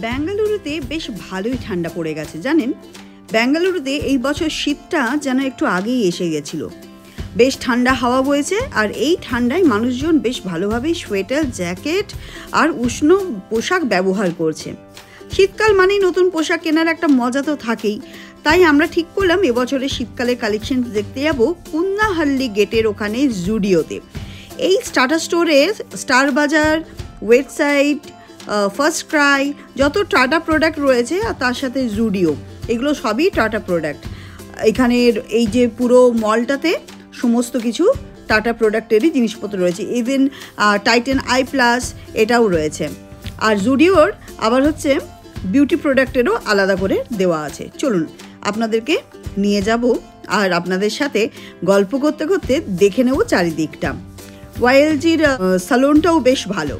বেঙ্গালুরুতে বেশ ভালোই ঠান্ডা পড়ে গেছে জানেন। বেঙ্গালুরুতে এই বছর শীতটা যেন একটু আগেই এসে গেছিল। বেশ ঠান্ডা হাওয়া বইছে, আর এই ঠান্ডায় মানুষজন বেশ ভালোভাবেই সোয়েটার, জ্যাকেট আর উষ্ণ পোশাক ব্যবহার করছে। শীতকাল মানেই নতুন পোশাক কেনার একটা মজা তো থাকেই। তাই আমরা ঠিক করলাম এবছরের শীতকালের কালেকশন দেখতে যাব পুন্নাহাল্লি গেটের ওখানে জুডিওতে। এই স্টার্টার স্টোরে স্টার বাজার, ওয়েবসাইট, ফার্স্ট ক্রাই, যত টাটা প্রোডাক্ট রয়েছে আর তার সাথে জুডিও, এগুলো সবই টাটা প্রোডাক্ট। এখানের এই যে পুরো মলটাতে সমস্ত কিছু টাটা প্রোডাক্টেরই জিনিসপত্র রয়েছে। ইভেন টাইটান আই প্লাস এটাও রয়েছে। আর জুডিওর আবার হচ্ছে বিউটি প্রোডাক্টেরও আলাদা করে দেওয়া আছে। চলুন আপনাদেরকে নিয়ে যাব আর আপনাদের সাথে গল্প করতে করতে দেখে নেব চারিদিকটা। ওয়াইএলজির সালনটাও বেশ ভালো।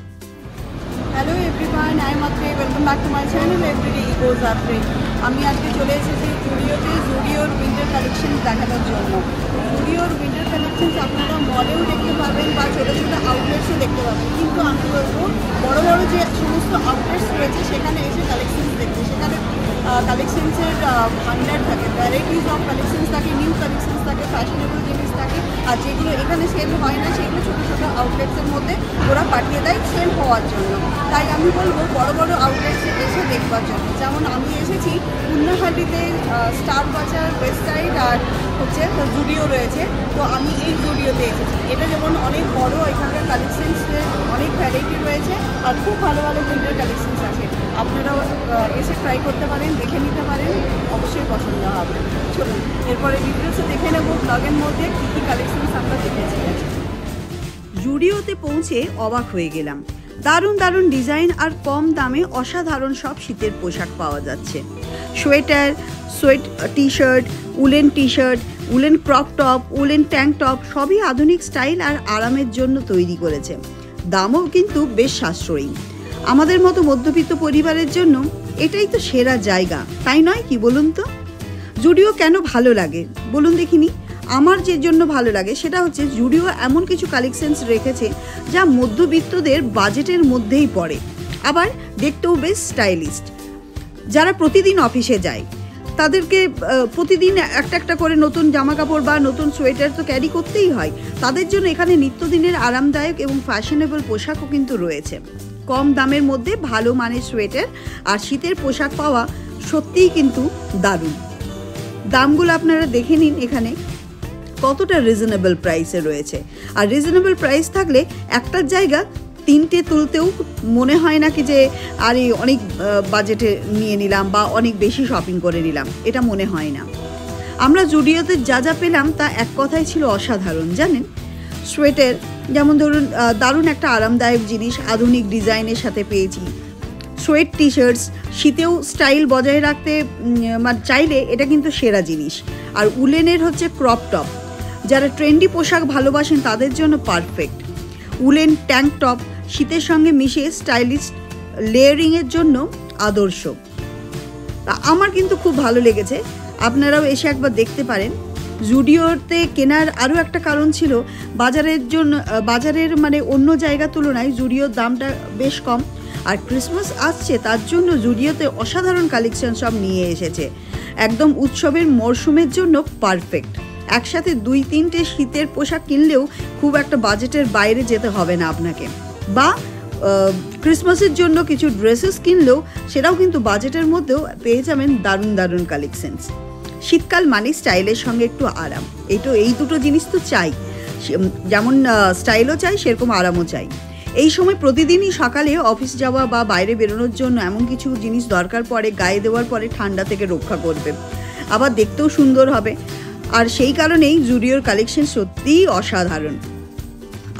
Hello everyone, I am Atre, welcome back to my channel everyday egos Atre. আমি আজকে চলে এসেছি জুডিওতে জুডিওর উইন্টার কালেকশন দেখানোর জন্য। জুডিওর উইন্টার কালেকশনস আপনারা মলেও দেখতে পাবেন বা ছোটো ছোটো আউটলেটসও দেখতে পাবেন, কিন্তু আমি বলবো বড়ো বড়ো যে সমস্ত আউটলেটস রয়েছে সেখানে এসে কালেকশনস দেখতে। সেখানে কালেকশনসের ভান্ডার থাকে, ভ্যারাইটিস অফ কালেকশনস থাকে, নিউ কালেকশনস থাকে, ফ্যাশনেবল জিনিস থাকে। আর যেগুলো এখানে সেল হয় না সেগুলো ছোটো ছোটো আউটলেটসের মধ্যে ওরা পাঠিয়ে দেয় সেল হওয়ার জন্য। তাই আমি বলবো বড় বড় আউটলেটসে এসে দেখবার জন্য। যেমন আমি এসেছি পুন্নাহাল্লিতে, স্টার বাজার, ওয়েবসাইট আর হচ্ছে জুডিও রয়েছে। তো আমি এই জুডিওতে এসেছি। এটা যেমন অনেক বড়, এখানকার কালেকশনসের অনেক ভ্যারাইটি রয়েছে আর খুব ভালো ভালো উইন্টার কালেকশনস আছে। আপনারাও এসে ট্রাই করতে পারেন, দেখে নিতে পারেন, অবশ্যই পছন্দ হবে। চলুন এরপরে ডিটেলসে দেখে নেব ব্লগের মধ্যে কী কী কালেকশনস আমরা দেখেছি। জুডিওতে পৌঁছে অবাক হয়ে গেলাম। দারুণ দারুণ ডিজাইন আর কম দামে অসাধারণ সব শীতের পোশাক পাওয়া যাচ্ছে। Sweater, T shirt, woollen T shirt, woollen crop top, woollen tank top সবই আধুনিক স্টাইল আর আরামের জন্য তৈরি করেছে। দামও কিন্তু বেশ সাশ্রয়ী। আমাদের মতো মধ্যবিত্ত পরিবারের জন্য এটাই তো সেরা জায়গা, তাই নয় কি বলুন তো? জুডিও কেন ভালো লাগে বলুন দেখিনি। আমার যে জন্য ভালো লাগে সেটা হচ্ছে জুডিও এমন কিছু কালেকশনস রেখেছে যা মধ্যবিত্তদের বাজেটের মধ্যেই পড়ে, আবার দেখতেও বেশ স্টাইলিস্ট। যারা প্রতিদিন অফিসে যায় তাদেরকে প্রতিদিন একটা একটা করে নতুন জামা কাপড় বা নতুন সোয়েটার তো ক্যারি করতেই হয়। তাদের জন্য এখানে নিত্যদিনের আরামদায়ক এবং ফ্যাশনেবল পোশাকও কিন্তু রয়েছে। কম দামের মধ্যে ভালো মানের সোয়েটার আর শীতের পোশাক পাওয়া সত্যিই কিন্তু দারুণ। দামগুলো আপনারা দেখে নিন এখানে কতটা রিজনেবল প্রাইসে রয়েছে। আর রিজনেবল প্রাইস থাকলে একটার জায়গা তিনটে তুলতেও মনে হয় না কি যে আরে অনেক বাজেটে নিয়ে নিলাম বা অনেক বেশি শপিং করে নিলাম, এটা মনে হয় না। আমরা জুডিওতে যা যা পেলাম তা এক কথায় ছিল অসাধারণ জানেন। সোয়েটার যেমন ধরুন দারুণ একটা আরামদায়ক জিনিস আধুনিক ডিজাইনের সাথে পেয়েছি। সোয়েট টি শার্টস শীতেও স্টাইল বজায় রাখতে মানে চাইলে এটা কিন্তু সেরা জিনিস। আর উলেনের হচ্ছে ক্রপ টপ, যারা ট্রেন্ডি পোশাক ভালোবাসেন তাদের জন্য পারফেক্ট। উলেন ট্যাঙ্ক টপ শীতের সঙ্গে মিশিয়ে স্টাইলিশ লেয়ারিংয়ের জন্য আদর্শ। আমার কিন্তু খুব ভালো লেগেছে, আপনারাও এসে একবার দেখতে পারেন। জুডিওতে কেনার আরও একটা কারণ ছিল বাজারের মানে অন্য জায়গার তুলনায় জুডিওর দামটা বেশ কম। আর ক্রিসমাস আসছে তার জন্য জুডিওতে অসাধারণ কালেকশন সব নিয়ে এসেছে, একদম উৎসবের মরশুমের জন্য পারফেক্ট। একসাথে 2-3টে শীতের পোশাক কিনলেও খুব একটা বাজেটের বাইরে যেতে হবে না আপনাকে, বা ক্রিসমাসের জন্য কিছু ড্রেসেস কিনলেও সেটাও কিন্তু বাজেটের মধ্যেও পেয়ে যাবেন দারুণ দারুণ কালেকশনস। শীতকাল মানে স্টাইলের সঙ্গে একটু আরাম, এই দুটো জিনিস তো চাই। যেমন স্টাইলও চাই সেরকম আরামও চাই। এই সময় প্রতিদিনই সকালে অফিস যাওয়া বা বাইরে বেরোনোর জন্য এমন কিছু জিনিস দরকার পড়ে গায়ে দেওয়ার পরে ঠান্ডা থেকে রক্ষা করবে, আবার দেখতেও সুন্দর হবে। আর সেই কারণেই জুডিওর কালেকশন সত্যিই অসাধারণ।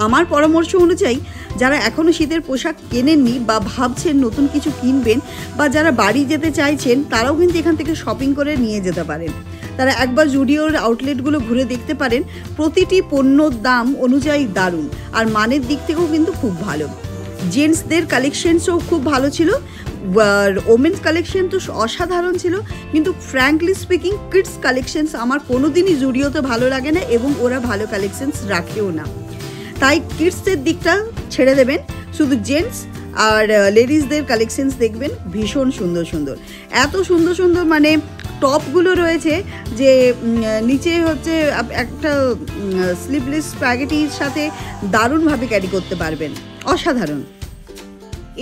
আমার পরামর্শ অনুযায়ী যারা এখনও শীতের পোশাক কেনেননি বা ভাবছেন নতুন কিছু কিনবেন বা যারা বাড়ি যেতে চাইছেন তারাও কিন্তু এখান থেকে শপিং করে নিয়ে যেতে পারেন। তারা একবার জুডিওর আউটলেটগুলো ঘুরে দেখতে পারেন। প্রতিটি পণ্যর দাম অনুযায়ী দারুণ আর মানের দিক থেকেও কিন্তু খুব ভালো। জেন্টসদের কালেকশনসও খুব ভালো ছিল, ওমেন্স কালেকশন তো অসাধারণ ছিল, কিন্তু ফ্র্যাঙ্কলি স্পিকিং কিডস কালেকশনস আমার কোনোদিনই জুডিওতে ভালো লাগে না এবং ওরা ভালো কালেকশনস রাখেও না। তাই কিডসের দিকটা ছেড়ে দেবেন, শুধু জেন্টস আর লেডিসদের কালেকশনস দেখবেন ভীষণ সুন্দর সুন্দর, এত সুন্দর সুন্দর মানে টপগুলো রয়েছে যে নিচে হচ্ছে একটা স্লিভলেস স্প্যাগেটির সাথে দারুণভাবে ক্যারি করতে পারবেন, অসাধারণ।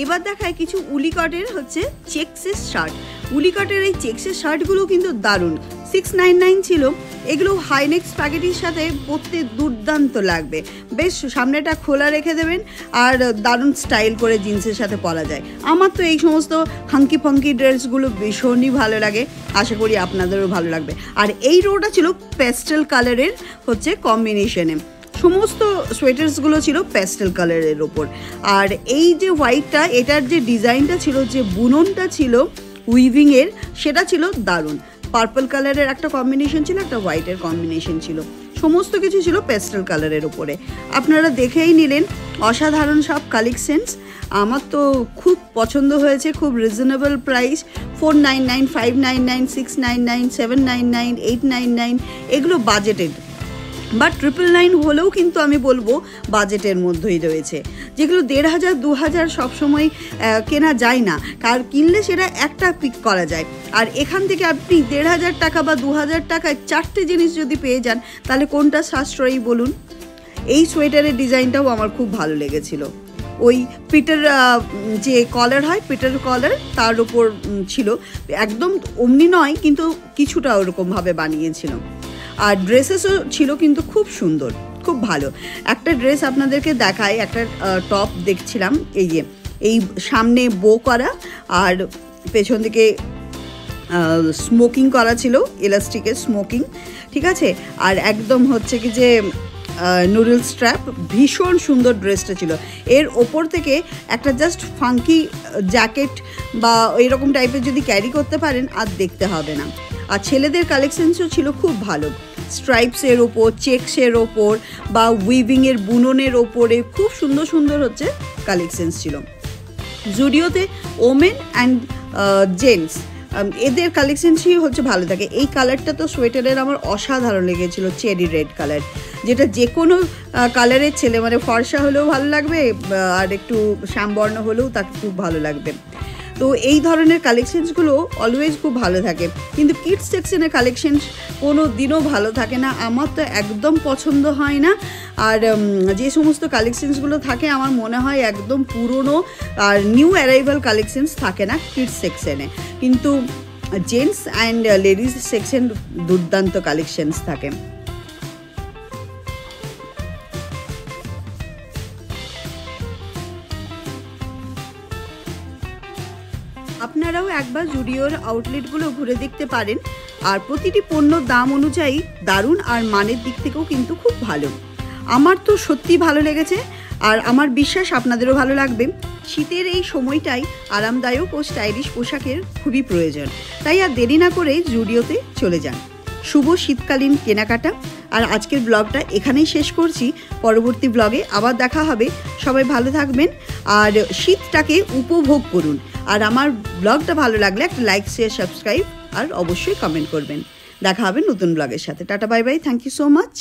এবার দেখায় কিছু উলিকটের হচ্ছে চেক্সের শার্ট। উলিকটের এই চেক্সের শার্টগুলো কিন্তু দারুণ, 699 ছিল। এগুলো হাইনেক স্প্যাগেটির সাথে পরতে দুর্দান্ত লাগবে, বেশ সামনেটা খোলা রেখে দেবেন আর দারুণ স্টাইল করে জিন্সের সাথে পরা যায়। আমার তো এই সমস্ত হাঙ্কি ফাঙ্কি ড্রেসগুলো ভীষণই ভালো লাগে, আশা করি আপনাদেরও ভালো লাগবে। আর এই রোটা ছিল প্যাস্টেল কালারের হচ্ছে কম্বিনেশনে, সমস্ত সোয়েটার্সগুলো ছিল প্যাস্টেল কালারের ওপর। আর এই যে হোয়াইটটা, এটার যে ডিজাইনটা ছিল, যে বুননটা ছিল উইভিংয়ের, সেটা ছিল দারুণ। পার্পল কালারের একটা কম্বিনেশন ছিল, একটা হোয়াইটের কম্বিনেশন ছিল, সমস্ত কিছু ছিল পেস্টেল কালারের ওপরে। আপনারা দেখেই নিলেন, অসাধারণ সব কালেকশনস। আমার তো খুব পছন্দ হয়েছে, খুব রিজনেবল প্রাইস, 499, 599, 699, 799, 899, এগুলো বাজেটেড। বা 999 হলেও কিন্তু আমি বলবো বাজেটের মধ্যেই রয়েছে, যেগুলো 1500, 2000 সবসময় কেনা যায় না, কার কিনলে সেটা একটা পিক করা যায়। আর এখান থেকে আপনি 1500 টাকা বা 2000 টাকায় 4টে জিনিস যদি পেয়ে যান, তাহলে কোনটা সাশ্রয়ী বলুন? এই সোয়েটারের ডিজাইনটাও আমার খুব ভালো লেগেছিল, ওই পিটার যে কলার হয়, পিটার কলার, তার উপর ছিল, একদম অমনি নয় কিন্তু কিছুটা ওরকমভাবে বানিয়েছিল। আর ড্রেসেসও ছিল কিন্তু খুব সুন্দর, খুব ভালো। একটা ড্রেস আপনাদেরকে দেখাই, একটা টপ দেখছিলাম, এই যে এই সামনে বো করা আর পেছন দিকে স্মোকিং করা ছিল, ইলাস্টিকের স্মোকিং, ঠিক আছে। আর একদম হচ্ছে কি যে নুডল স্ট্র্যাপ, ভীষণ সুন্দর ড্রেসটা ছিল। এর ওপর থেকে একটা জাস্ট ফাঙ্কি জ্যাকেট বা এরকম টাইপের যদি ক্যারি করতে পারেন, আর দেখতে হবে না। আর ছেলেদের কালেকশনসও ছিল খুব ভালো, স্ট্রাইপসের ওপর, চেক্সের ওপর বা উইভিংয়ের বুননের ওপরে খুব সুন্দর সুন্দর হচ্ছে কালেকশনস ছিল। জুডিওতে ওমেন অ্যান্ড জেন্টস এদের কালেকশনসই হচ্ছে ভালো থাকে। এই কালারটা তো সোয়েটারের আমার অসাধারণ লেগেছিল, চেরি রেড কালার, যেটা যে কোনো কালারের ছেলে, মানে ফর্সা হলেও ভালো লাগবে আর একটু শ্যামবর্ণ হলেও তাকে খুব ভালো লাগবে। তো এই ধরনের কালেকশনসগুলো অলওয়েজ খুব ভালো থাকে, কিন্তু কিডস সেকশনের কালেকশনস কোনো দিনও ভালো থাকে না, আমার তো একদম পছন্দ হয় না। আর যে সমস্ত কালেকশনসগুলো থাকে আমার মনে হয় একদম পুরনো আর নিউ অ্যারাইভাল কালেকশনস থাকে না কিডস সেকশনে, কিন্তু জেন্টস অ্যান্ড লেডিস সেকশন দুর্দান্ত কালেকশনস থাকে। আপনারাও একবার জুডিওর আউটলেটগুলো ঘুরে দেখতে পারেন, আর প্রতিটি পণ্যর দাম অনুযায়ী দারুণ, আর মানের দিক থেকেও কিন্তু খুব ভালো। আমার তো সত্যি ভালো লেগেছে, আর আমার বিশ্বাস আপনাদেরও ভালো লাগবে। শীতের এই সময়টাই আরামদায়ক ও স্টাইলিশ পোশাকের খুবই প্রয়োজন, তাই আর দেরি না করে জুডিওতে চলে যান। শুভ শীতকালীন কেনাকাটা। আর আজকের ব্লগটা এখানেই শেষ করছি, পরবর্তী ব্লগে আবার দেখা হবে। সবাই ভালো থাকবেন আর শীতটাকে উপভোগ করুন। আর আমার ব্লগটা ভালো লাগলে একটা লাইক, শেয়ার, সাবস্ক্রাইব আর অবশ্যই কমেন্ট করবেন। দেখা হবে নতুন ব্লগের সাথে। টাটা, bye bye, thank you so much.